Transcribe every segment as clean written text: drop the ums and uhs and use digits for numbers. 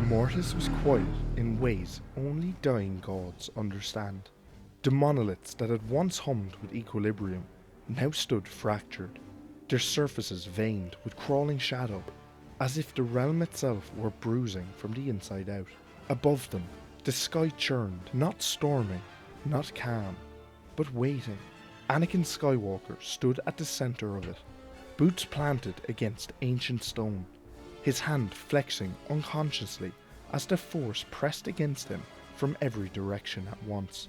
Mortis was quiet in ways only dying gods understand. The monoliths that had once hummed with equilibrium now stood fractured, their surfaces veined with crawling shadow, as if the realm itself were bruising from the inside out. Above them, the sky churned, not storming, not calm, but waiting. Anakin Skywalker stood at the centre of it, boots planted against ancient stone, his hand flexing unconsciously as the Force pressed against him from every direction at once.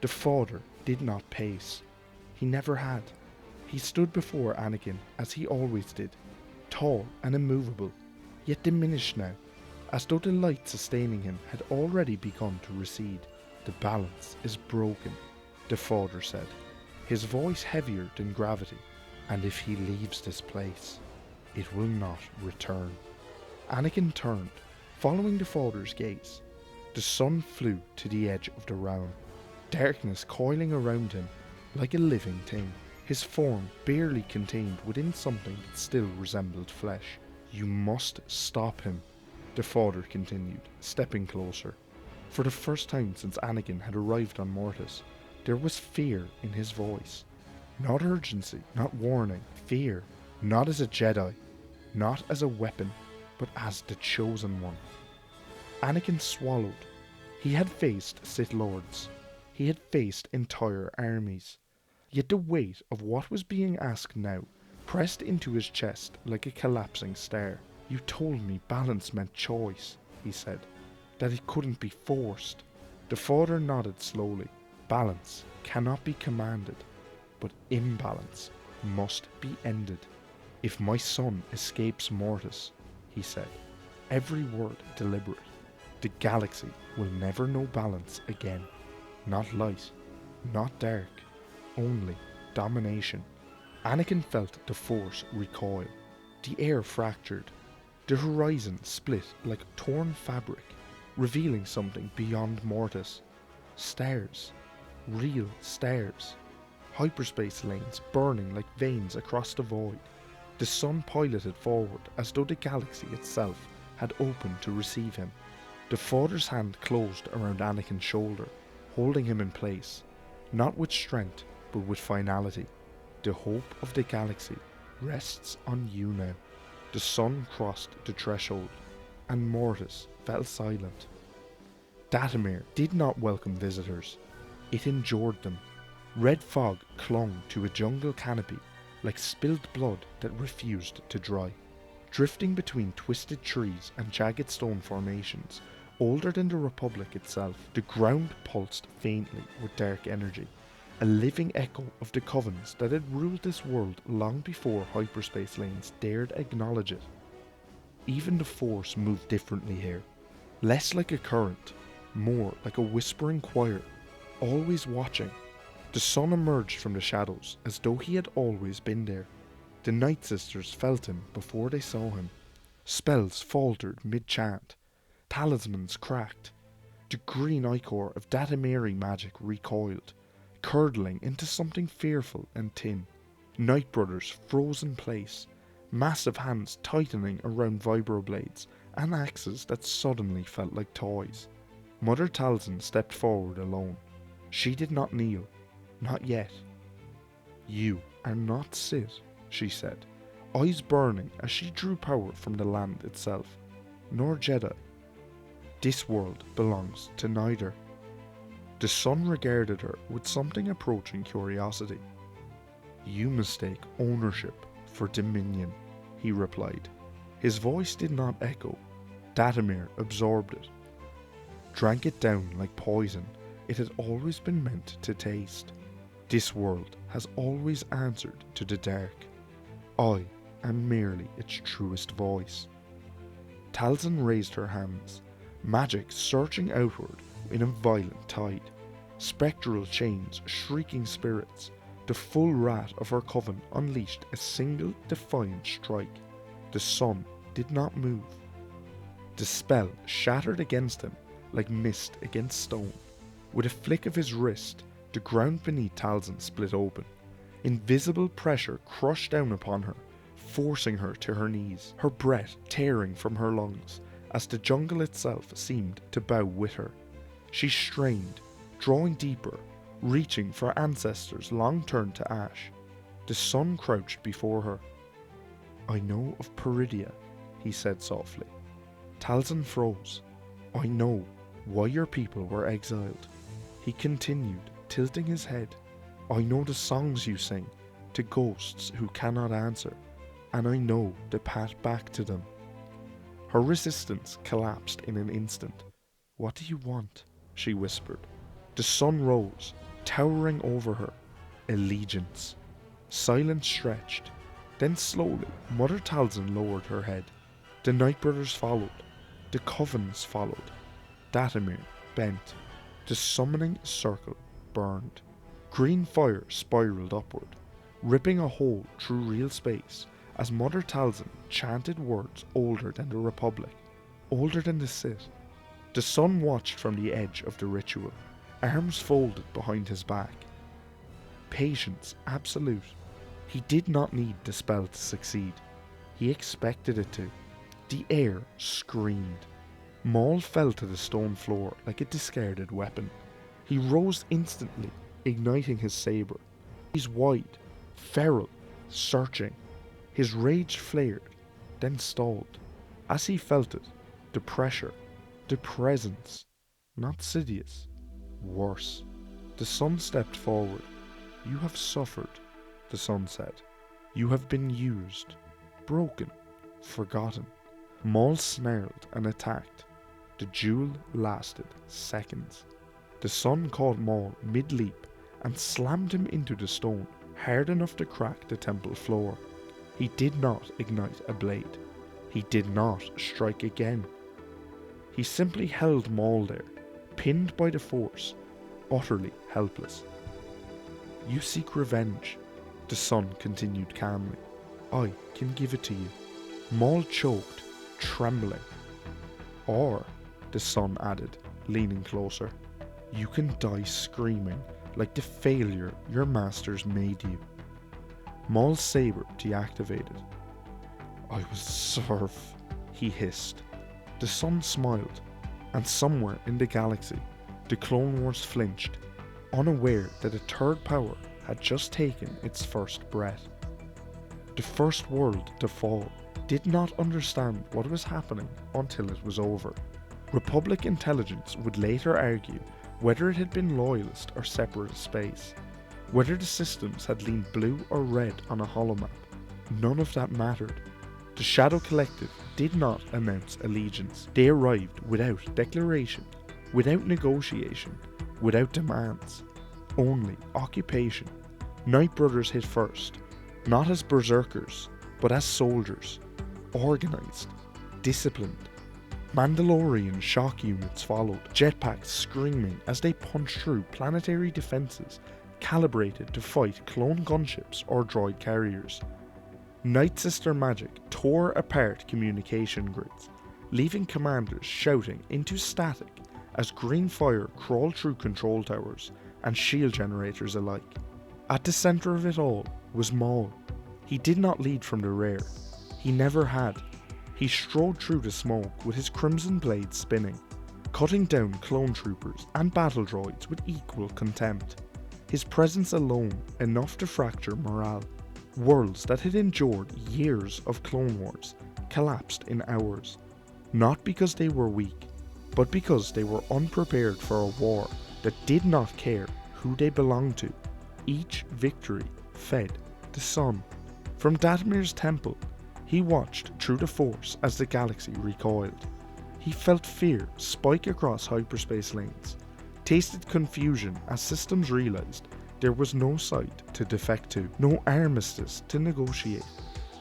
The Father did not pace. He never had. He stood before Anakin as he always did, tall and immovable, yet diminished now, as though the light sustaining him had already begun to recede. "The balance is broken," the Father said, his voice heavier than gravity, "and if he leaves this place, it will not return." Anakin turned, following the Father's gaze. The sun flew to the edge of the realm, darkness coiling around him like a living thing, his form barely contained within something that still resembled flesh. "You must stop him," the Father continued, stepping closer. For the first time since Anakin had arrived on Mortis, there was fear in his voice. Not urgency, not warning, fear, not as a Jedi, not as a weapon, but as the Chosen One. Anakin swallowed. He had faced Sith Lords. He had faced entire armies. Yet the weight of what was being asked now pressed into his chest like a collapsing star. "You told me balance meant choice," he said, "that it couldn't be forced." The Father nodded slowly. "Balance cannot be commanded, but imbalance must be ended. If my son escapes Mortis," he said, every word deliberate, "the galaxy will never know balance again. Not light, not dark, only domination." Anakin felt the Force recoil. The air fractured. The horizon split like torn fabric, revealing something beyond Mortis. Stars. Real stars. Hyperspace lanes burning like veins across the void. The sun piloted forward as though the galaxy itself had opened to receive him. The Father's hand closed around Anakin's shoulder, holding him in place, not with strength, but with finality. "The hope of the galaxy rests on you now." The sun crossed the threshold, and Mortis fell silent. Dathomir did not welcome visitors. It endured them. Red fog clung to a jungle canopy like spilled blood that refused to dry. Drifting between twisted trees and jagged stone formations, older than the Republic itself, the ground pulsed faintly with dark energy, a living echo of the covens that had ruled this world long before hyperspace lanes dared acknowledge it. Even the Force moved differently here, less like a current, more like a whispering choir, always watching. The sun emerged from the shadows as though he had always been there. The Night Sisters felt him before they saw him. Spells faltered mid-chant. Talismans cracked. The green ichor of Dathomiri magic recoiled, curdling into something fearful and thin. Night Brothers froze in place, massive hands tightening around vibroblades and axes that suddenly felt like toys. Mother Talzin stepped forward alone. She did not kneel. Not yet. "You are not Sith," she said, eyes burning as she drew power from the land itself, "nor Jedi. This world belongs to neither." The sun regarded her with something approaching curiosity. "You mistake ownership for dominion," he replied. His voice did not echo. Dathomir absorbed it, drank it down like poison it had always been meant to taste. "This world has always answered to the dark. I am merely its truest voice." Talzin raised her hands, magic surging outward in a violent tide. Spectral chains, shrieking spirits, the full wrath of her coven unleashed a single defiant strike. The sun did not move. The spell shattered against him like mist against stone. With a flick of his wrist, the ground beneath Talzin split open. Invisible pressure crushed down upon her, forcing her to her knees, her breath tearing from her lungs as the jungle itself seemed to bow with her. She strained, drawing deeper, reaching for ancestors long turned to ash. The sun crouched before her. "I know of Peridia," he said softly. Talzin froze. "I know why your people were exiled," he continued, tilting his head. "I know the songs you sing to ghosts who cannot answer, and I know the path back to them." Her resistance collapsed in an instant. "What do you want?" she whispered. The sun rose, towering over her. Allegiance. Silence stretched. Then slowly, Mother Talzin lowered her head. The Night Brothers followed. The Covens followed. Dathomir bent. The summoning circle burned. Green fire spiraled upward, ripping a hole through real space as Mother Talzin chanted words older than the Republic, older than the Sith. The sun watched from the edge of the ritual, arms folded behind his back. Patience absolute. He did not need the spell to succeed. He expected it to. The air screamed. Maul fell to the stone floor like a discarded weapon. He rose instantly, igniting his saber. Eyes wide, feral, searching. His rage flared, then stalled. As he felt it, the pressure, the presence. Not Sidious. Worse. The sun stepped forward. "You have suffered," the sun said. "You have been used, broken, forgotten." Maul snarled and attacked. The duel lasted seconds. The sun caught Maul mid-leap and slammed him into the stone, hard enough to crack the temple floor. He did not ignite a blade. He did not strike again. He simply held Maul there, pinned by the force, utterly helpless. "You seek revenge," the sun continued calmly. "I can give it to you." Maul choked, trembling. "Or," the sun added, leaning closer, "you can die screaming like the failure your masters made you." Maul's saber deactivated. "I will serve," he hissed. The sun smiled, and somewhere in the galaxy, the Clone Wars flinched, unaware that a third power had just taken its first breath. The first world to fall did not understand what was happening until it was over. Republic intelligence would later argue whether it had been loyalist or separatist space, whether the systems had leaned blue or red on a holomap. None of that mattered. The Shadow Collective did not announce allegiance. They arrived without declaration, without negotiation, without demands. Only occupation. Night Brothers hit first, not as berserkers, but as soldiers. Organised, disciplined. Mandalorian shock units followed, jetpacks screaming as they punched through planetary defences calibrated to fight clone gunships or droid carriers. Night Sister magic tore apart communication grids, leaving commanders shouting into static as green fire crawled through control towers and shield generators alike. At the centre of it all was Maul. He did not lead from the rear. He never had. He strode through the smoke with his crimson blade spinning, cutting down clone troopers and battle droids with equal contempt. His presence alone enough to fracture morale. Worlds that had endured years of Clone Wars collapsed in hours, not because they were weak, but because they were unprepared for a war that did not care who they belonged to. Each victory fed the sun. From Dathomir's temple, he watched through the Force as the galaxy recoiled. He felt fear spike across hyperspace lanes, tasted confusion as systems realized there was no site to defect to, no armistice to negotiate,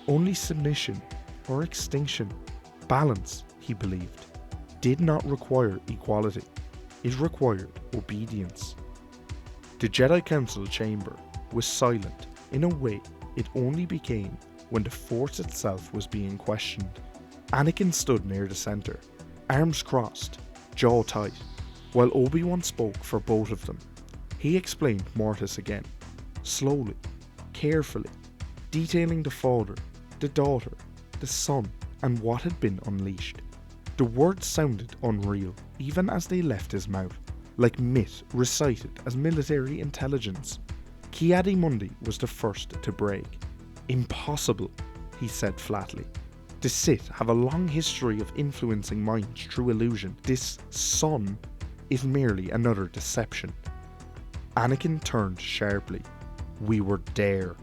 only submission or extinction. Balance, he believed, did not require equality. It required obedience. The Jedi Council chamber was silent in a way it only became when the Force itself was being questioned. Anakin stood near the centre, arms crossed, jaw tight, while Obi-Wan spoke for both of them. He explained Mortis again, slowly, carefully, detailing the father, the daughter, the son, and what had been unleashed. The words sounded unreal, even as they left his mouth, like myth recited as military intelligence. Ki-Adi-Mundi was the first to break. "Impossible," he said flatly. "The Sith have a long history of influencing minds through illusion. This son is merely another deception." Anakin turned sharply. "We were there."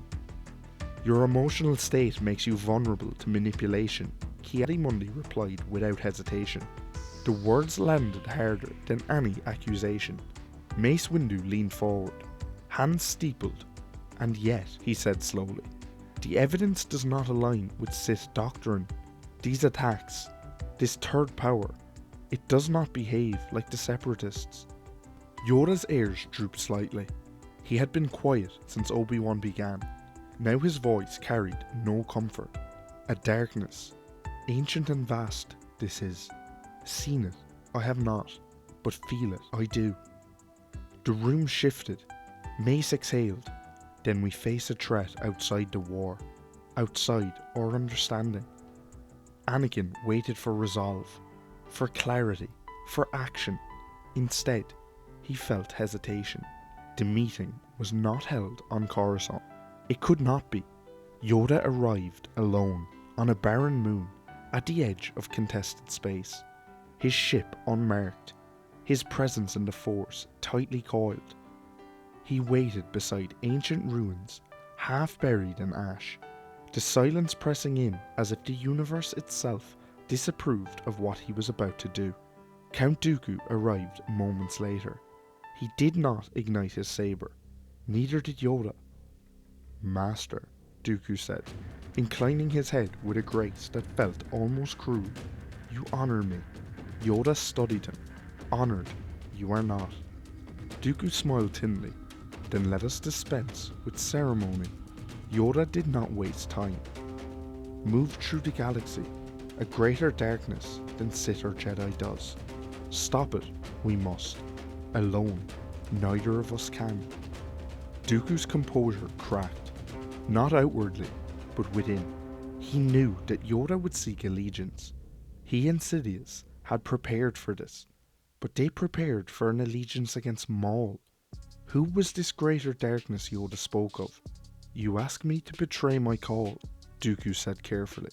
"Your emotional state makes you vulnerable to manipulation," Ki-Adi-Mundi replied without hesitation. The words landed harder than any accusation. Mace Windu leaned forward, hands steepled. "And yet," he said slowly, "the evidence does not align with Sith doctrine. These attacks, this third power, it does not behave like the Separatists." Yoda's ears drooped slightly. He had been quiet since Obi-Wan began. Now his voice carried no comfort. "A darkness, ancient and vast, this is. Seen it, I have not, but feel it, I do." The room shifted. Mace exhaled. "Then we face a threat outside the war, outside our understanding." Anakin waited for resolve, for clarity, for action. Instead, he felt hesitation. The meeting was not held on Coruscant. It could not be. Yoda arrived alone on a barren moon at the edge of contested space, his ship unmarked, his presence in the Force tightly coiled. He waited beside ancient ruins, half buried in ash, the silence pressing in as if the universe itself disapproved of what he was about to do. Count Dooku arrived moments later. He did not ignite his saber. Neither did Yoda. "Master," Dooku said, inclining his head with a grace that felt almost cruel, "you honor me." Yoda studied him. "Honored, you are not." Dooku smiled thinly. "Then let us dispense with ceremony." Yoda did not waste time. "Move through the galaxy, a greater darkness than Sith or Jedi does. Stop it, we must. Alone, neither of us can." Dooku's composure cracked, not outwardly, but within. He knew that Yoda would seek allegiance. He and Sidious had prepared for this, but they prepared for an allegiance against Maul. Who was this greater darkness Yoda spoke of? "You ask me to betray my call," Dooku said carefully.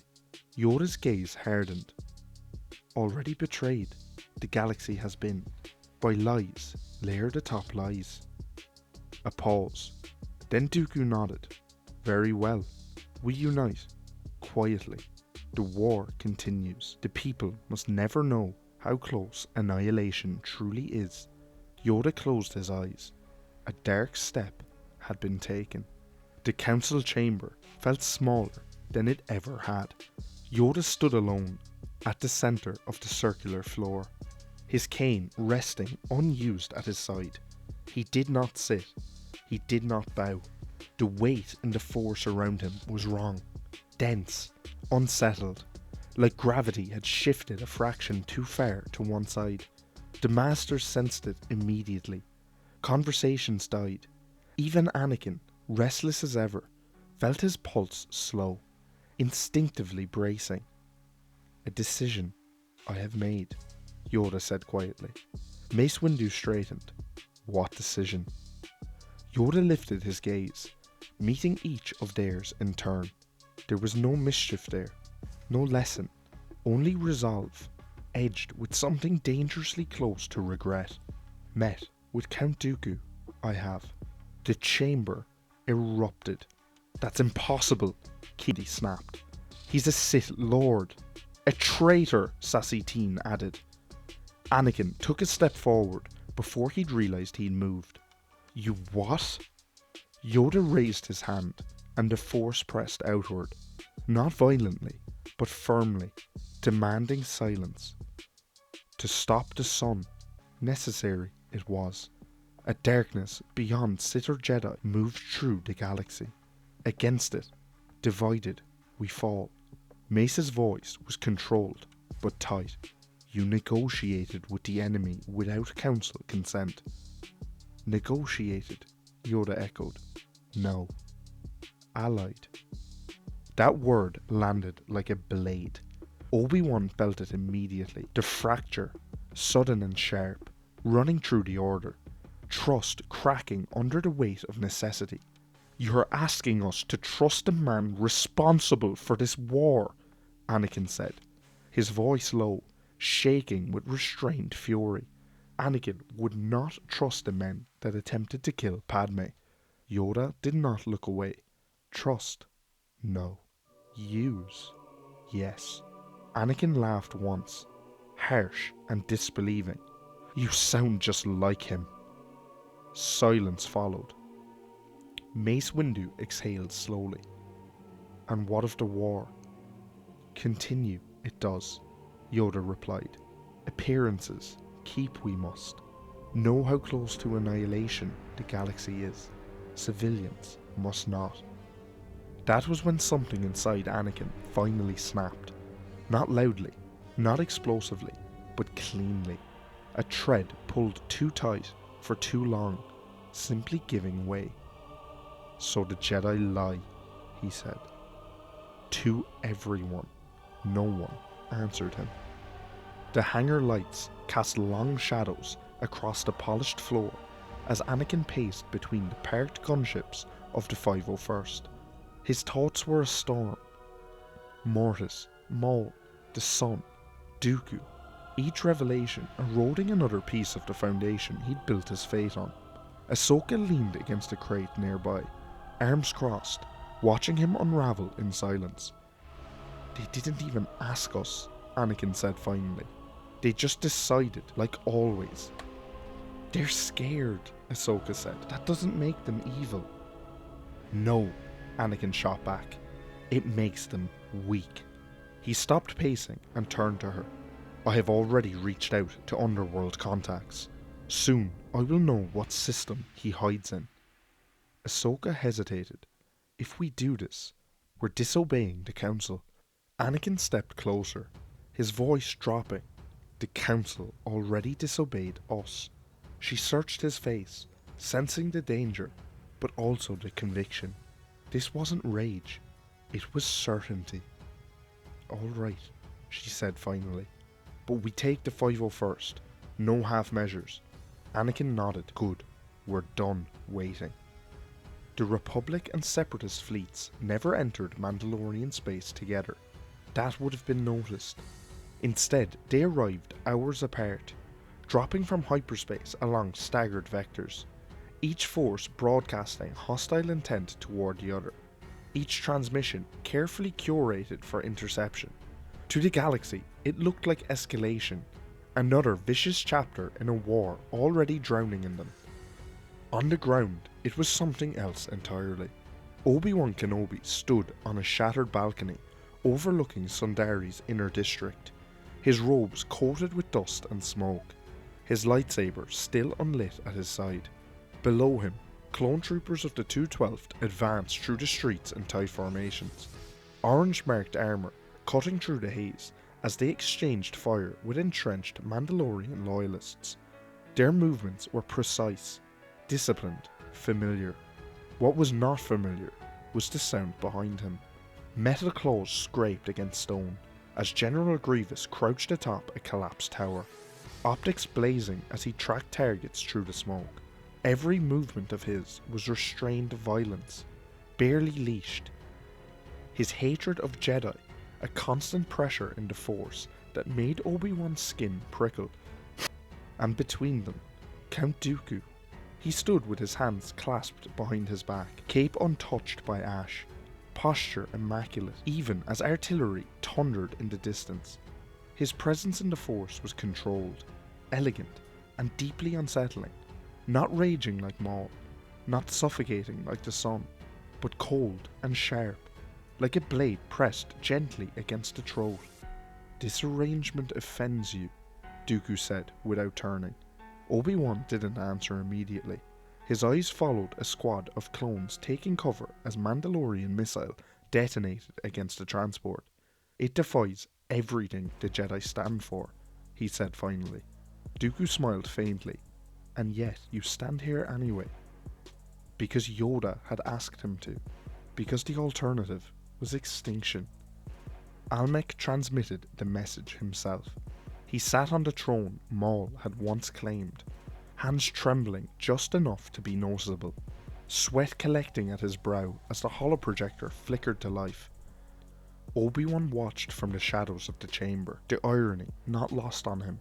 Yoda's gaze hardened. "Already betrayed, the galaxy has been, by lies, layered atop lies." A pause. Then Dooku nodded. "Very well. We unite. Quietly. The war continues. The people must never know how close annihilation truly is." Yoda closed his eyes. A dark step had been taken. The council chamber felt smaller than it ever had. Yoda stood alone at the center of the circular floor, his cane resting unused at his side. He did not sit. He did not bow. The weight in the Force around him was wrong, dense, unsettled, like gravity had shifted a fraction too far to one side. The Masters sensed it immediately. Conversations died. Even Anakin, restless as ever, felt his pulse slow, instinctively bracing. "A decision I have made," Yoda said quietly. Mace Windu straightened. "What decision?" Yoda lifted his gaze, meeting each of theirs in turn. There was no mischief there, no lesson, only resolve, edged with something dangerously close to regret. "Met with Count Dooku, I have." The chamber erupted. "That's impossible," Ki-Adi snapped. "He's a Sith Lord." "A traitor," Sassy Teen added. Anakin took a step forward before he'd realised he'd moved. "You what?" Yoda raised his hand, and the Force pressed outward, not violently, but firmly, demanding silence. To stop the sun, necessary it was. A darkness beyond Sith or Jedi moved through the galaxy. Against it, divided, we fall. Mace's voice was controlled, but tight. "You negotiated with the enemy without council consent." "Negotiated," Yoda echoed. "No. Allied." That word landed like a blade. Obi-Wan felt it immediately. The fracture, sudden and sharp, running through the Order. Trust cracking under the weight of necessity. "You're asking us to trust the man responsible for this war," Anakin said, his voice low, shaking with restrained fury. Anakin would not trust the men that attempted to kill Padme. Yoda did not look away. Trust? No. Use? Yes. Anakin laughed once, harsh and disbelieving. "You sound just like him." Silence followed. Mace Windu exhaled slowly. "And what of the war?" "Continue, it does," Yoda replied. "Appearances, keep we must. Know how close to annihilation the galaxy is. Civilians must not." That was when something inside Anakin finally snapped. Not loudly, not explosively, but cleanly. A thread pulled too tight for too long, simply giving way. "So the Jedi lie," he said. To everyone. No one answered him. The hangar lights cast long shadows across the polished floor as Anakin paced between the parked gunships of the 501st. His thoughts were a storm. Mortis, Maul, the Son, Dooku, each revelation eroding another piece of the foundation he'd built his fate on. Ahsoka leaned against a crate nearby, arms crossed, watching him unravel in silence. "They didn't even ask us," Anakin said finally. "They just decided, like always." "They're scared," Ahsoka said. "That doesn't make them evil." "No," Anakin shot back. "It makes them weak." He stopped pacing and turned to her. "I have already reached out to underworld contacts. Soon I will know what system he hides in." Ahsoka hesitated. "If we do this, we're disobeying the Council." Anakin stepped closer, his voice dropping. "The Council already disobeyed us." She searched his face, sensing the danger, but also the conviction. This wasn't rage, it was certainty. "All right," she said finally. "But we take the 501st. No half measures." Anakin nodded. "Good. We're done waiting." The Republic and Separatist fleets never entered Mandalorian space together. That would have been noticed. Instead, they arrived hours apart, dropping from hyperspace along staggered vectors, each force broadcasting hostile intent toward the other, each transmission carefully curated for interception. To the galaxy, it looked like escalation, another vicious chapter in a war already drowning in them. On the ground, it was something else entirely. Obi-Wan Kenobi stood on a shattered balcony overlooking Sundari's inner district, his robes coated with dust and smoke, his lightsaber still unlit at his side. Below him, clone troopers of the 212th advanced through the streets in tight formations, orange-marked armour cutting through the haze as they exchanged fire with entrenched Mandalorian loyalists. Their movements were precise, disciplined, familiar. What was not familiar was the sound behind him. Metal claws scraped against stone as General Grievous crouched atop a collapsed tower, optics blazing as he tracked targets through the smoke. Every movement of his was restrained violence, barely leashed. His hatred of Jedi, a constant pressure in the Force that made Obi-Wan's skin prickle. And between them, Count Dooku. He stood with his hands clasped behind his back, cape untouched by ash, posture immaculate, even as artillery thundered in the distance. His presence in the Force was controlled, elegant, and deeply unsettling. Not raging like Maul, not suffocating like the Son, but cold and sharp, like a blade pressed gently against the throat. "This arrangement offends you," Dooku said without turning. Obi-Wan didn't answer immediately. His eyes followed a squad of clones taking cover as Mandalorian missile detonated against the transport. "It defies everything the Jedi stand for," he said finally. Dooku smiled faintly. "And yet you stand here anyway." Because Yoda had asked him to. Because the alternative was extinction. Almec transmitted the message himself. He sat on the throne Maul had once claimed, hands trembling just enough to be noticeable, sweat collecting at his brow as the holoprojector flickered to life. Obi-Wan watched from the shadows of the chamber, the irony not lost on him.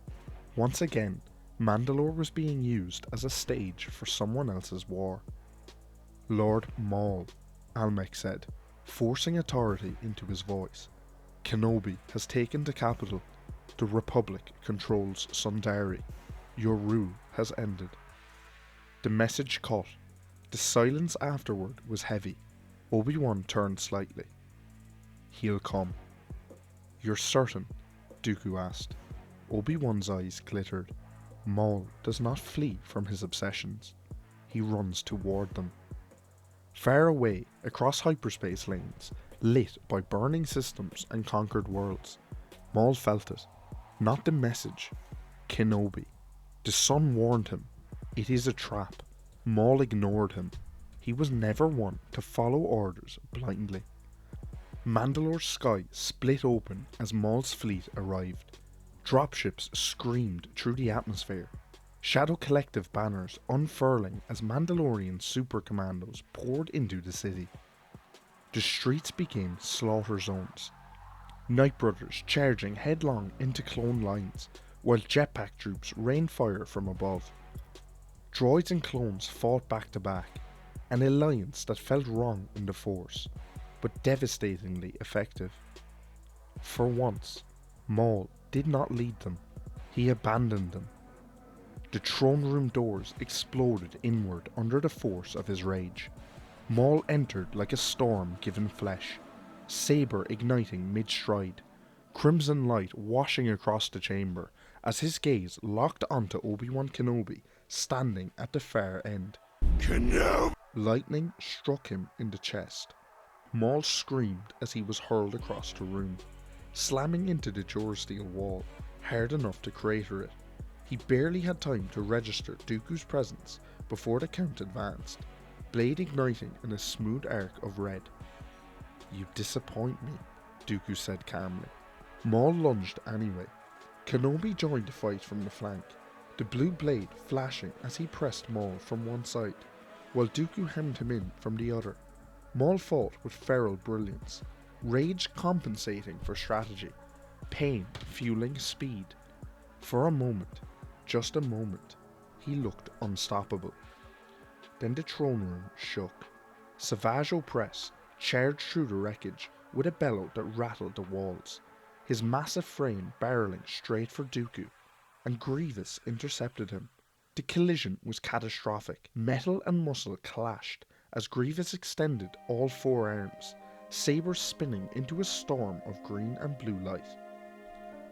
Once again, Mandalore was being used as a stage for someone else's war. Lord Maul, Almec said, forcing authority into his voice. Kenobi has taken the capital. The Republic controls Sundari. Your rule has ended. The message cut. The silence afterward was heavy. Obi-Wan turned slightly. He'll come. You're certain? Dooku asked. Obi-Wan's eyes glittered. Maul does not flee from his obsessions. He runs toward them. Far away, across hyperspace lanes, lit by burning systems and conquered worlds, Maul felt it. Not the message. Kenobi. The sun warned him. It is a trap. Maul ignored him. He was never one to follow orders blindly. Mandalore's sky split open as Maul's fleet arrived. Dropships screamed through the atmosphere, Shadow Collective banners unfurling as Mandalorian super commandos poured into the city. The streets became slaughter zones. Night Brothers charging headlong into clone lines, while jetpack troops rained fire from above. Droids and clones fought back to back, an alliance that felt wrong in the Force, but devastatingly effective. For once, Maul did not lead them, he abandoned them. The throne room doors exploded inward under the force of his rage. Maul entered like a storm given flesh, sabre igniting mid-stride, crimson light washing across the chamber as his gaze locked onto Obi-Wan Kenobi standing at the far end. Kenobi! Lightning struck him in the chest. Maul screamed as he was hurled across the room, slamming into the durasteel wall, hard enough to crater it. He barely had time to register Dooku's presence before the count advanced, blade igniting in a smooth arc of red. You disappoint me, Dooku said calmly. Maul lunged anyway. Kenobi joined the fight from the flank, the blue blade flashing as he pressed Maul from one side, while Dooku hemmed him in from the other. Maul fought with feral brilliance, rage compensating for strategy, pain fueling speed. For a moment, just a moment, he looked unstoppable. Then the throne room shook. Savage Opress charged through the wreckage with a bellow that rattled the walls, his massive frame barreling straight for Dooku, and Grievous intercepted him. The collision was catastrophic. Metal and muscle clashed as Grievous extended all four arms, saber spinning into a storm of green and blue light.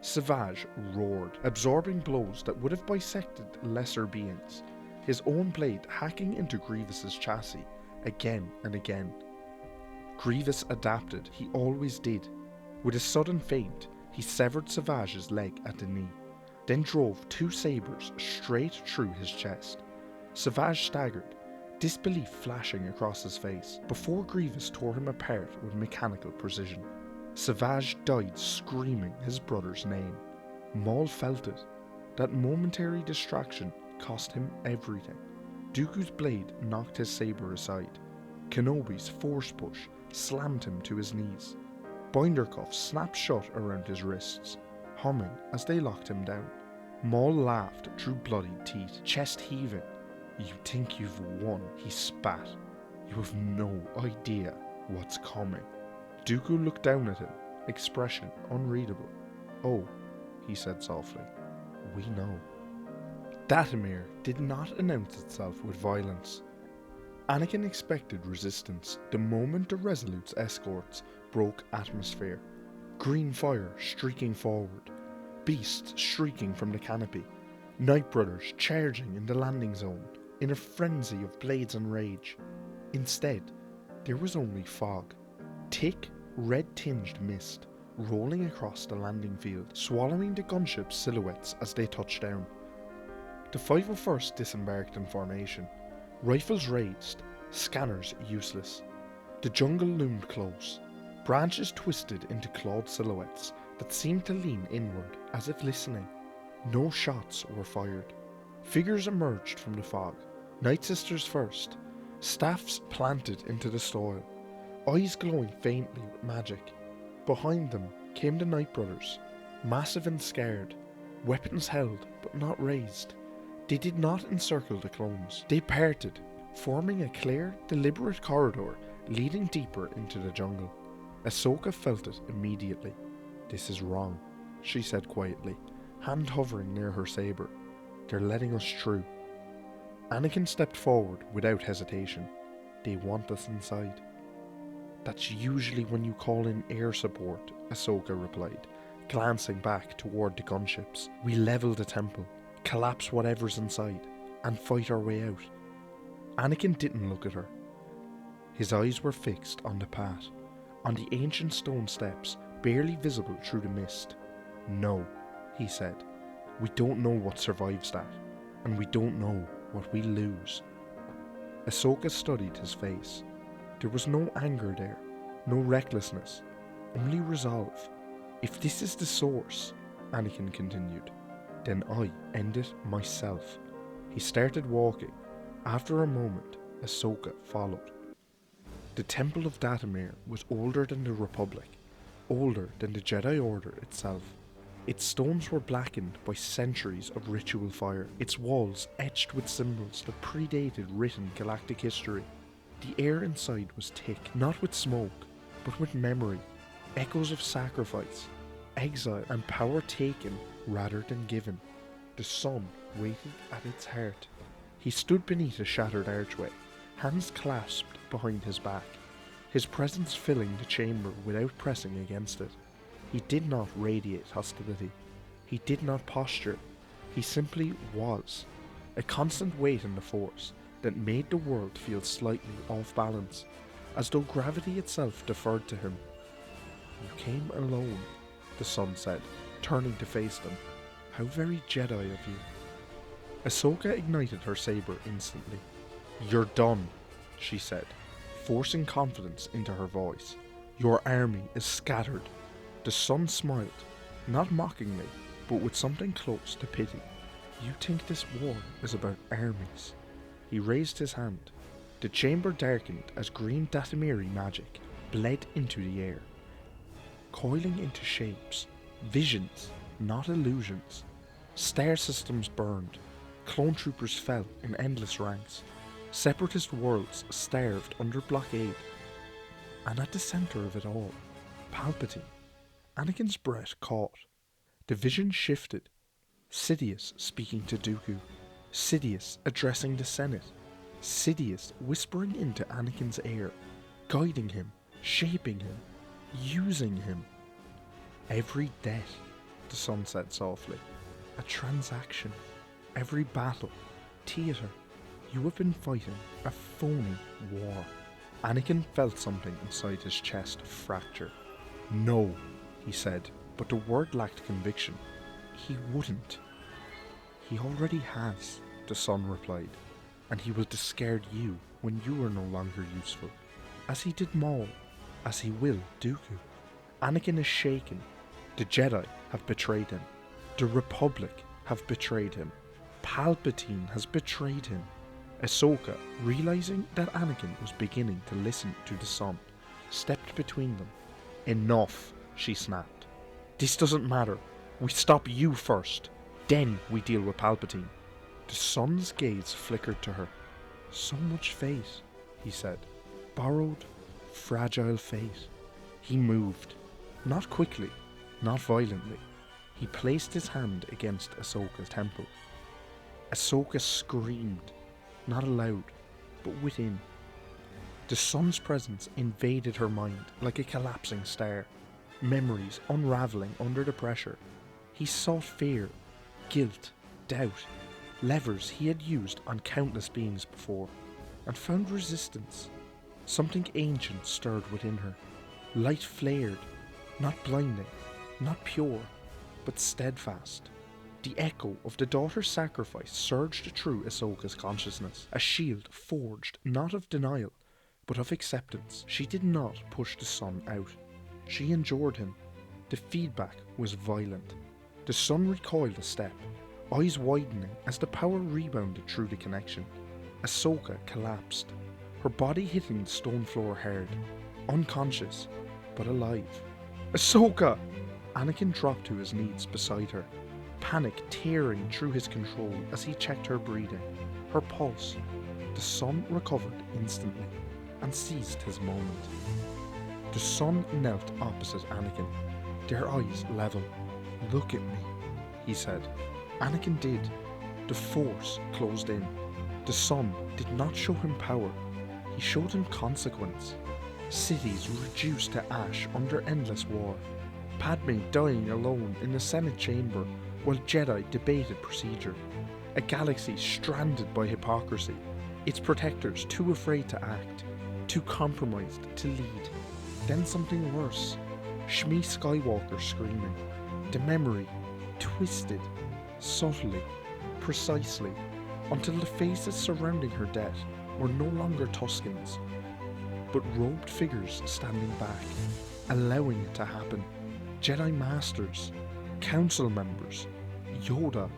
Savage roared, absorbing blows that would have bisected lesser beings, his own blade hacking into Grievous's chassis again and again. Grievous adapted, he always did. With a sudden feint, he severed Savage's leg at the knee, then drove two sabers straight through his chest. Savage staggered, disbelief flashing across his face, before Grievous tore him apart with mechanical precision. Savage died screaming his brother's name. Maul felt it. That momentary distraction cost him everything. Dooku's blade knocked his saber aside. Kenobi's force push slammed him to his knees. Binder cuffs snapped shut around his wrists, humming as they locked him down. Maul laughed through bloodied teeth, chest heaving. You think you've won, he spat. You have no idea what's coming. Dooku looked down at him, expression unreadable. Oh, he said softly, we know. Dathomir did not announce itself with violence. Anakin expected resistance the moment the Resolute's escorts broke atmosphere. Green fire streaking forward, beasts shrieking from the canopy, Night Brothers charging in the landing zone in a frenzy of blades and rage. Instead, there was only fog, thick, red-tinged mist rolling across the landing field, swallowing the gunship's silhouettes as they touched down. The 501st disembarked in formation, rifles raised, scanners useless. The jungle loomed close, Branches twisted into clawed silhouettes that seemed to lean inward as if listening. No shots were fired. Figures emerged from the fog, Night Sisters first, staffs planted into the soil, eyes glowing faintly with magic. Behind them came the Night Brothers, massive and scared, weapons held but not raised. They did not encircle the clones. They parted, forming a clear, deliberate corridor leading deeper into the jungle. Ahsoka felt it immediately. "This is wrong," she said quietly, hand hovering near her saber. "They're letting us through." Anakin stepped forward without hesitation. "They want us inside." "That's usually when you call in air support," Ahsoka replied, glancing back toward the gunships. "We level the temple, collapse whatever's inside, and fight our way out." Anakin didn't look at her. His eyes were fixed on the path, on the ancient stone steps barely visible through the mist. "No," he said. "We don't know what survives that, and we don't know what we lose." Ahsoka studied his face. There was no anger there, no recklessness, only resolve. "If this is the source," Anakin continued, "then I end it myself." He started walking. After a moment, Ahsoka followed. The Temple of Dathomir was older than the Republic, older than the Jedi Order itself. Its stones were blackened by centuries of ritual fire, its walls etched with symbols that predated written galactic history. The air inside was thick, not with smoke, but with memory, echoes of sacrifice, exile, and power taken rather than given. The sun waited at its heart. He stood beneath a shattered archway, hands clasped behind his back, his presence filling the chamber without pressing against it. He did not radiate hostility. He did not posture. He simply was, a constant weight in the force that made the world feel slightly off balance, as though gravity itself deferred to him. "You came alone," the sun said, turning to face them. "How very Jedi of you." Ahsoka ignited her saber instantly. "You're done," she said, forcing confidence into her voice. "Your army is scattered." The sun smiled, not mockingly, but with something close to pity. "You think this war is about armies?" He raised his hand. The chamber darkened as green Dathomiri magic bled into the air, coiling into shapes, visions, not illusions. Star systems burned, clone troopers fell in endless ranks, separatist worlds starved under blockade. And at the center of it all, Palpatine. Anakin's breath caught. The vision shifted. Sidious speaking to Dooku. Sidious addressing the Senate. Sidious whispering into Anakin's ear, guiding him, shaping him, using him. "Every death," the sun said softly, "a transaction. Every battle, theatre. You have been fighting a phony war." Anakin felt something inside his chest fracture. "No," he said, but the word lacked conviction. "He wouldn't." "He already has," the sun replied, "and he will discard you when you are no longer useful. As he did Maul, as he will Dooku." Anakin is shaken. The Jedi have betrayed him. The Republic have betrayed him. Palpatine has betrayed him. Ahsoka, realizing that Anakin was beginning to listen to the sun, stepped between them. "Enough," she snapped. "This doesn't matter. We stop you first. Then we deal with Palpatine." The sun's gaze flickered to her. "So much fate," he said. "Borrowed, fragile fate." He moved. Not quickly, not violently. He placed his hand against Ahsoka's temple. Ahsoka screamed, not aloud, but within. The sun's presence invaded her mind like a collapsing star, memories unravelling under the pressure. He sought fear, guilt, doubt, levers he had used on countless beings before, and found resistance. Something ancient stirred within her. Light flared, not blinding, not pure, but steadfast. The echo of the daughter's sacrifice surged through Ahsoka's consciousness, a shield forged not of denial, but of acceptance. She did not push the sun out. She endured him. The feedback was violent. The son recoiled a step, eyes widening as the power rebounded through the connection. Ahsoka collapsed, her body hitting the stone floor hard, unconscious, but alive. Ahsoka! Anakin dropped to his knees beside her, panic tearing through his control as he checked her breathing, her pulse. The son recovered instantly and seized his moment. The son knelt opposite Anakin, their eyes level. "Look at me," he said. Anakin did. The Force closed in. The son did not show him power, he showed him consequence. Cities reduced to ash under endless war. Padme dying alone in the Senate chamber while Jedi debated procedure. A galaxy stranded by hypocrisy, its protectors too afraid to act, too compromised to lead. Then something worse. Shmi Skywalker screaming. The memory, twisted, subtly, precisely, until the faces surrounding her death were no longer Tuskens, but robed figures standing back, allowing it to happen. Jedi Masters, Council members, Yoda.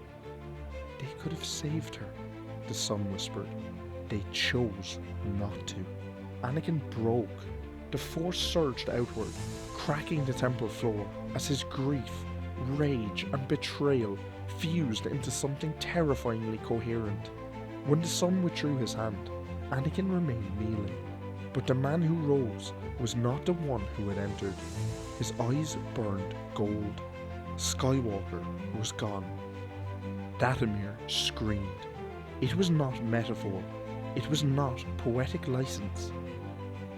They could have saved her, the son whispered. They chose not to. Anakin broke. The Force surged outward, cracking the temple floor as his grief, rage and betrayal fused into something terrifyingly coherent. When the son withdrew his hand, Anakin remained kneeling, but the man who rose was not the one who had entered. His eyes burned gold. Skywalker was gone. Dathomir screamed. It was not metaphor. It was not poetic license.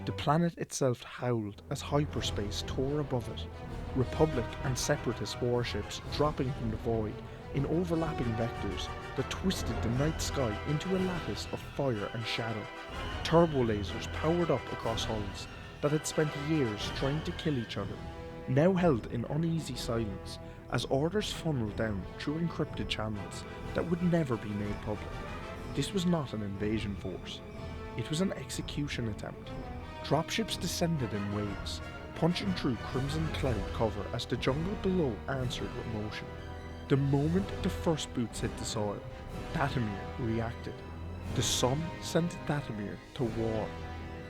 The planet itself howled as hyperspace tore above it, Republic and Separatist warships dropping from the void in overlapping vectors that twisted the night sky into a lattice of fire and shadow. Turbo lasers powered up across hulls that had spent years trying to kill each other, now held in uneasy silence as orders funneled down through encrypted channels that would never be made public. This was not an invasion force. It was an execution attempt. Dropships descended in waves, punching through crimson cloud cover as the jungle below answered with motion. The moment the first boots hit the soil, Dathomir reacted. The sun sent Dathomir to war.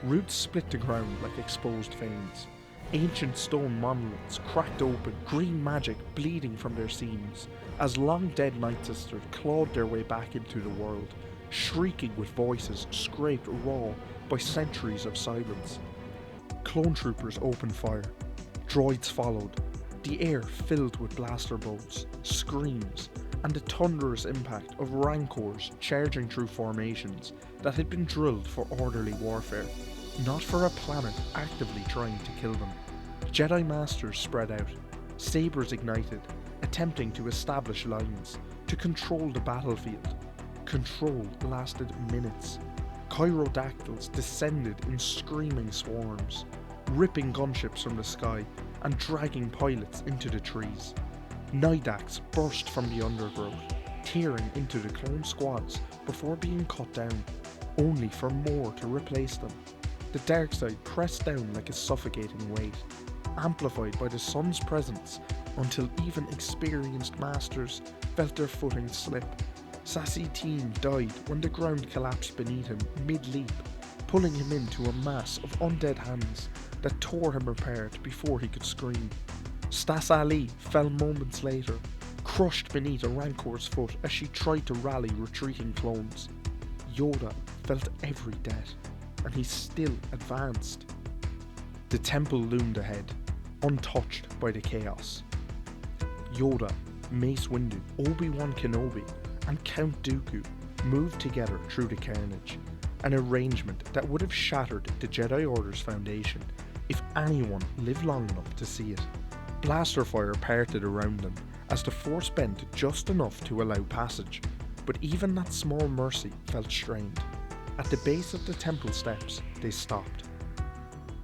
Roots split the ground like exposed veins. Ancient stone monoliths cracked open, green magic bleeding from their seams, as long-dead Night Sisters clawed their way back into the world, shrieking with voices scraped raw by centuries of silence. Clone troopers opened fire. Droids followed, the air filled with blaster bolts, screams, and the thunderous impact of rancors charging through formations that had been drilled for orderly warfare, not for a planet actively trying to kill them. Jedi Masters spread out, sabers ignited, attempting to establish lines, to control the battlefield. Control lasted minutes. Chirodactyls descended in screaming swarms, ripping gunships from the sky and dragging pilots into the trees. Nidax burst from the undergrowth, tearing into the clone squads before being cut down, only for more to replace them. The dark side pressed down like a suffocating weight, amplified by the sun's presence until even experienced masters felt their footing slip. Sassy Teen died when the ground collapsed beneath him mid-leap, pulling him into a mass of undead hands that tore him apart before he could scream. Stas Ali fell moments later, crushed beneath a Rancor's foot as she tried to rally retreating clones. Yoda felt every death, and he still advanced. The temple loomed ahead, untouched by the chaos. Yoda, Mace Windu, Obi-Wan Kenobi, and Count Dooku moved together through the carnage, an arrangement that would have shattered the Jedi Order's foundation if anyone lived long enough to see it. Blaster fire parted around them as the Force bent just enough to allow passage, but even that small mercy felt strained. At the base of the temple steps, they stopped.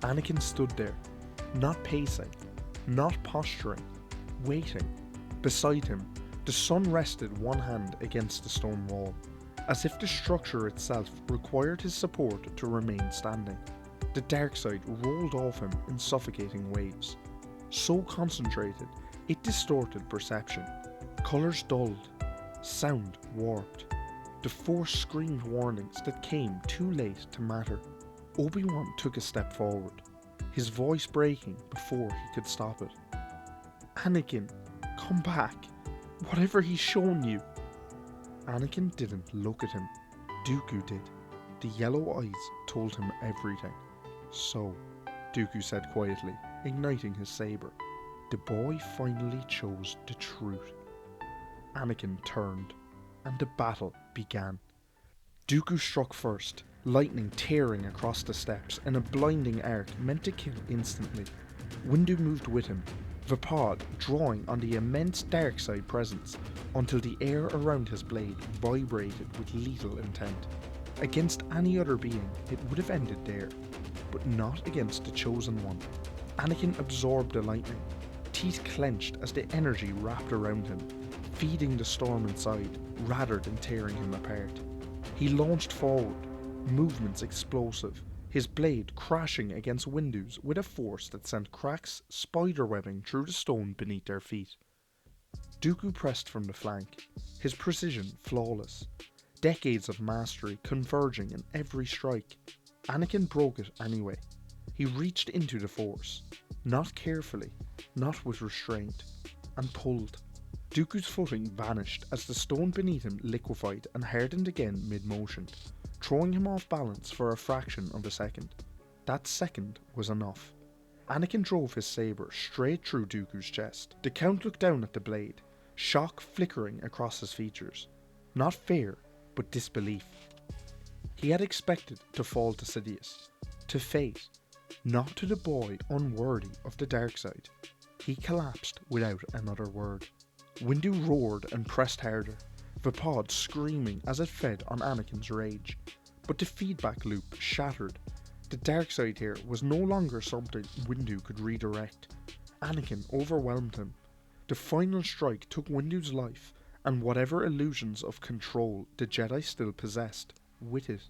Anakin stood there, not pacing, not posturing, waiting. Beside him, the sun rested one hand against the stone wall, as if the structure itself required his support to remain standing. The dark side rolled off him in suffocating waves, so concentrated it distorted perception. Colours dulled, sound warped. The Force screamed warnings that came too late to matter. Obi-Wan took a step forward, his voice breaking before he could stop it. "Anakin, come back. Whatever he's shown you." Anakin didn't look at him. Dooku did. The yellow eyes told him everything. "So," Dooku said quietly, igniting his saber, "the boy finally chose the truth." Anakin turned, and the battle began. Dooku struck first, lightning tearing across the steps in a blinding arc meant to kill instantly. Windu moved with him, Vapod drawing on the immense dark side presence until the air around his blade vibrated with lethal intent. Against any other being, it would have ended there, but not against the Chosen One. Anakin absorbed the lightning, teeth clenched as the energy wrapped around him, feeding the storm inside rather than tearing him apart. He launched forward, movements explosive, his blade crashing against Windu's with a force that sent cracks spiderwebbing through the stone beneath their feet. Dooku pressed from the flank, his precision flawless, decades of mastery converging in every strike. Anakin broke it anyway. He reached into the Force, not carefully, not with restraint, and pulled. Dooku's footing vanished as the stone beneath him liquefied and hardened again mid-motion, throwing him off balance for a fraction of a second. That second was enough. Anakin drove his saber straight through Dooku's chest. The Count looked down at the blade, shock flickering across his features. Not fear, but disbelief. He had expected to fall to Sidious, to fate, not to the boy unworthy of the dark side. He collapsed without another word. Windu roared and pressed harder, Vapod screaming as it fed on Anakin's rage. But the feedback loop shattered. The dark side here was no longer something Windu could redirect. Anakin overwhelmed him. The final strike took Windu's life, and whatever illusions of control the Jedi still possessed, with it.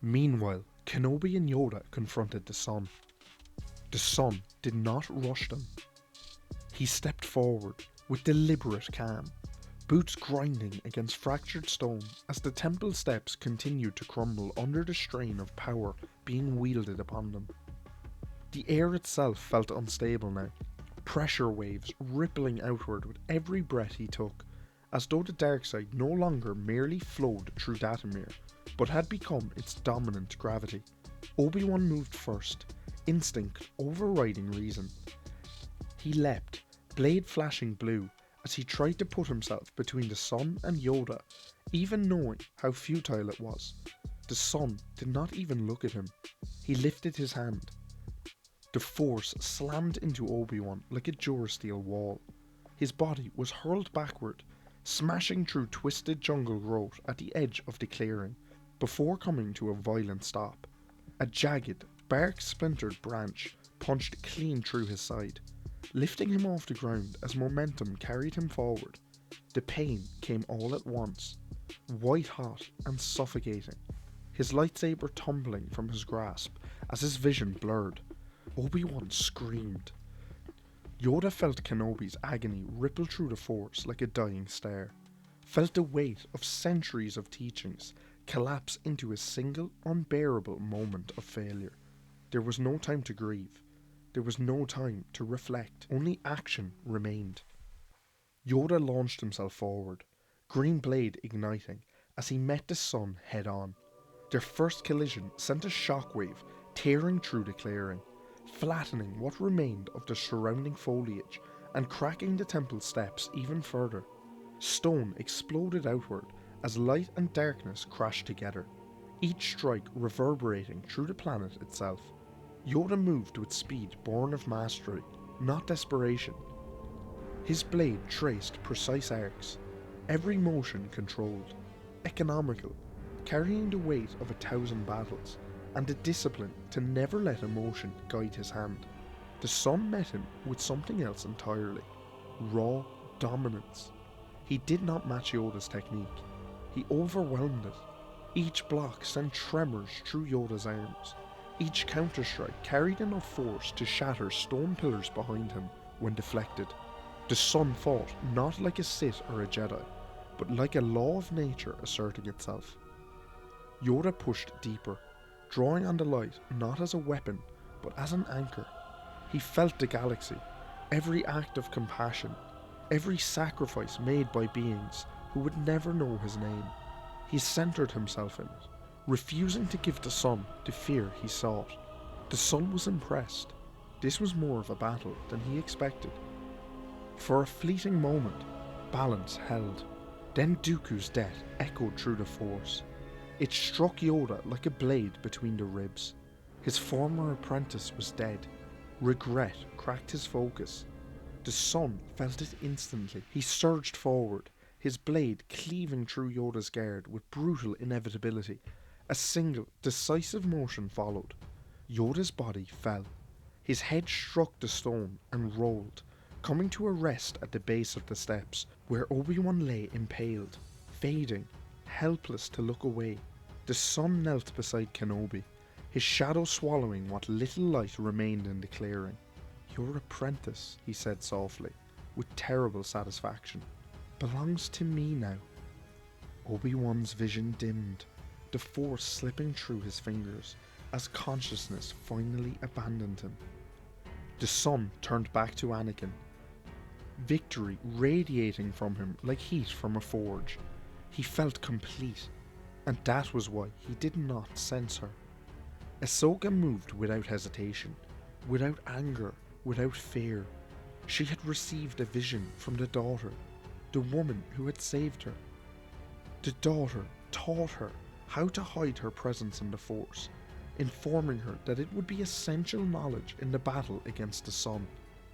Meanwhile, Kenobi and Yoda confronted the Son. The Son did not rush them. He stepped forward with deliberate calm, boots grinding against fractured stone as the temple steps continued to crumble under the strain of power being wielded upon them. The air itself felt unstable now, pressure waves rippling outward with every breath he took, as though the dark side no longer merely flowed through Dathomir, but had become its dominant gravity. Obi-Wan moved first, instinct overriding reason. He leapt, blade flashing blue, as he tried to put himself between the Son and Yoda, even knowing how futile it was. The Son did not even look at him. He lifted his hand. The Force slammed into Obi-Wan like a durasteel wall. His body was hurled backward, smashing through twisted jungle growth at the edge of the clearing, before coming to a violent stop. A jagged, bark-splintered branch punched clean through his side, lifting him off the ground as momentum carried him forward. The pain came all at once, white hot and suffocating, his lightsaber tumbling from his grasp as his vision blurred. Obi-Wan screamed. Yoda felt Kenobi's agony ripple through the Force like a dying star, felt the weight of centuries of teachings collapse into a single unbearable moment of failure. There was no time to grieve. There was no time to reflect. Only action remained. Yoda launched himself forward, green blade igniting as he met the Son head on. Their first collision sent a shockwave tearing through the clearing, flattening what remained of the surrounding foliage and cracking the temple steps even further. Stone exploded outward as light and darkness crashed together, each strike reverberating through the planet itself. Yoda moved with speed born of mastery, not desperation. His blade traced precise arcs, every motion controlled, economical, carrying the weight of 1,000 battles, and the discipline to never let emotion guide his hand. The Son met him with something else entirely, raw dominance. He did not match Yoda's technique. He overwhelmed it. Each block sent tremors through Yoda's arms, Each counterstrike carried enough force to shatter stone pillars behind him when deflected. The sun fought not like a Sith or a Jedi, but like a law of nature asserting itself. Yoda pushed deeper, drawing on the light not as a weapon, but as an anchor. He felt the galaxy, every act of compassion, every sacrifice made by beings who would never know his name. He centered himself in it, refusing to give the sun the fear he sought. The sun was impressed. This was more of a battle than he expected. For a fleeting moment, balance held. Then Dooku's death echoed through the Force. It struck Yoda like a blade between the ribs. His former apprentice was dead. Regret cracked his focus. The sun felt it instantly. He surged forward, his blade cleaving through Yoda's guard with brutal inevitability. A single, decisive motion followed. Yoda's body fell. His head struck the stone and rolled, coming to a rest at the base of the steps, where Obi-Wan lay impaled, fading, helpless to look away. The sun knelt beside Kenobi, his shadow swallowing what little light remained in the clearing. "Your apprentice," he said softly, with terrible satisfaction, "belongs to me now." Obi-Wan's vision dimmed, the Force slipping through his fingers as consciousness finally abandoned him. The sun turned back to Anakin, victory radiating from him like heat from a forge. He felt complete, and that was why he did not sense her. Ahsoka moved without hesitation, without anger, without fear. She had received a vision from the daughter, the woman who had saved her. The daughter taught her how to hide her presence in the Force, informing her that it would be essential knowledge in the battle against the sun.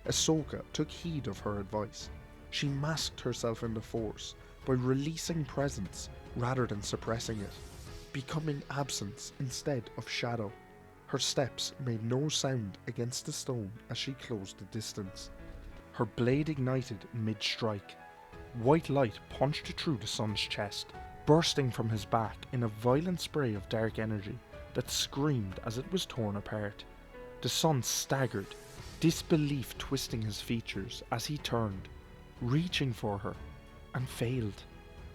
Ahsoka took heed of her advice. She masked herself in the Force by releasing presence rather than suppressing it, becoming absence instead of shadow. Her steps made no sound against the stone as she closed the distance. Her blade ignited mid-strike. White light punched through the sun's chest, bursting from his back in a violent spray of dark energy that screamed as it was torn apart. The sun staggered, disbelief twisting his features as he turned, reaching for her, and failed.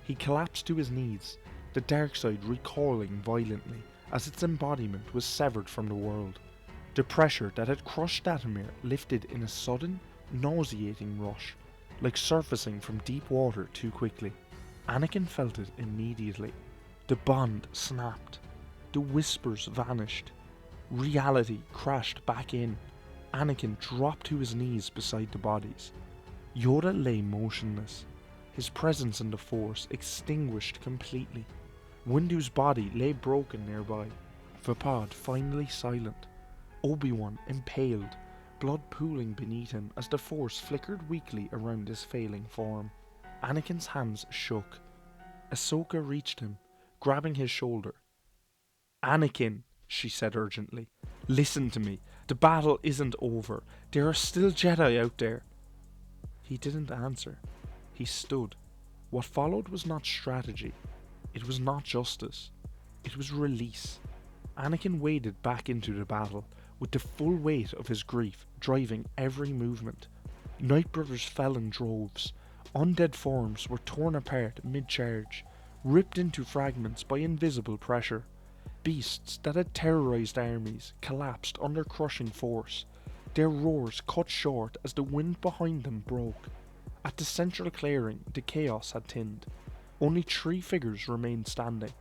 He collapsed to his knees, the dark side recoiling violently as its embodiment was severed from the world. The pressure that had crushed Dathomir lifted in a sudden, nauseating rush, like surfacing from deep water too quickly. Anakin felt it immediately. The bond snapped. The whispers vanished. Reality crashed back in. Anakin dropped to his knees beside the bodies. Yoda lay motionless, his presence in the Force extinguished completely. Windu's body lay broken nearby, Vapad finally silent, Obi-Wan impaled, blood pooling beneath him as the Force flickered weakly around his failing form. Anakin's hands shook. Ahsoka reached him, grabbing his shoulder. "Anakin," she said urgently, "listen to me. The battle isn't over. There are still Jedi out there." He didn't answer. He stood. What followed was not strategy. It was not justice. It was release. Anakin waded back into the battle, with the full weight of his grief driving every movement. Night Brothers fell in droves. Undead forms were torn apart mid-charge, ripped into fragments by invisible pressure. Beasts that had terrorized armies collapsed under crushing force, their roars cut short as the wind behind them broke. At the central clearing, the chaos had thinned. Only 3 figures remained standing.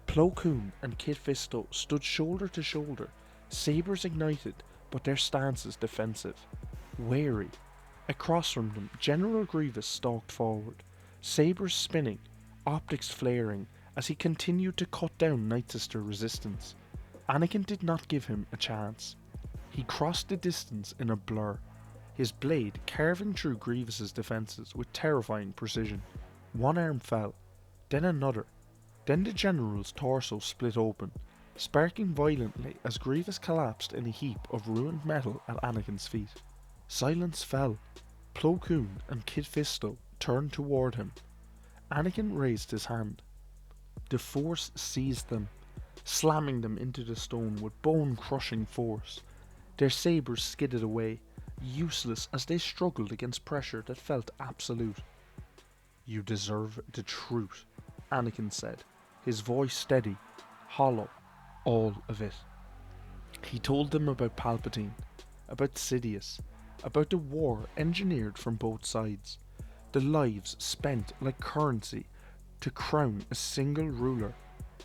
Plo Koon and Kit Fisto stood shoulder to shoulder, sabers ignited, but their stances defensive. Wary. Across from them, General Grievous stalked forward, sabers spinning, optics flaring, as he continued to cut down Night Sister resistance. Anakin did not give him a chance. He crossed the distance in a blur, his blade carving through Grievous's defences with terrifying precision. One arm fell, then another, then the General's torso split open, sparking violently as Grievous collapsed in a heap of ruined metal at Anakin's feet. Silence fell. Plo Koon and Kit Fisto turned toward him. Anakin raised his hand. The Force seized them. slamming them into the stone with bone-crushing force. Their sabers skidded away, useless as they struggled against pressure that felt absolute. "You deserve the truth," Anakin said, his voice steady, hollow, all of it. He told them about Palpatine, about Sidious, about the war engineered from both sides, the lives spent like currency to crown a single ruler.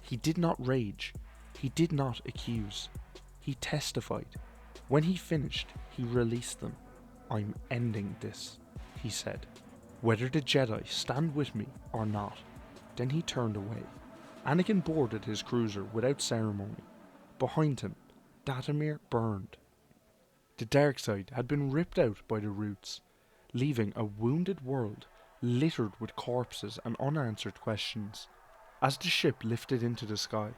He did not rage, he did not accuse, he testified. When he finished, he released them. "I'm ending this," he said, "whether the Jedi stand with me or not." Then he turned away. Anakin boarded his cruiser without ceremony. Behind him, Dathomir burned. The dark side had been ripped out by the roots, leaving a wounded world littered with corpses and unanswered questions. As the ship lifted into the sky,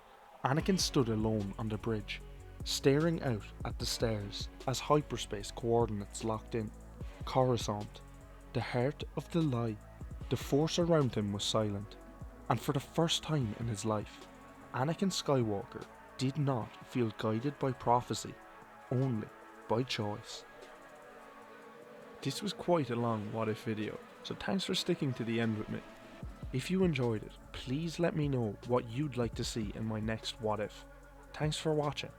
Anakin stood alone on the bridge, staring out at the stars as hyperspace coordinates locked in. Coruscant, the heart of the lie. The force around him was silent, and for the first time in his life, Anakin Skywalker did not feel guided by prophecy, only by choice. This was quite a long what if video, so thanks for sticking to the end with me. If you enjoyed it, please let me know what you'd like to see in my next what if. Thanks for watching.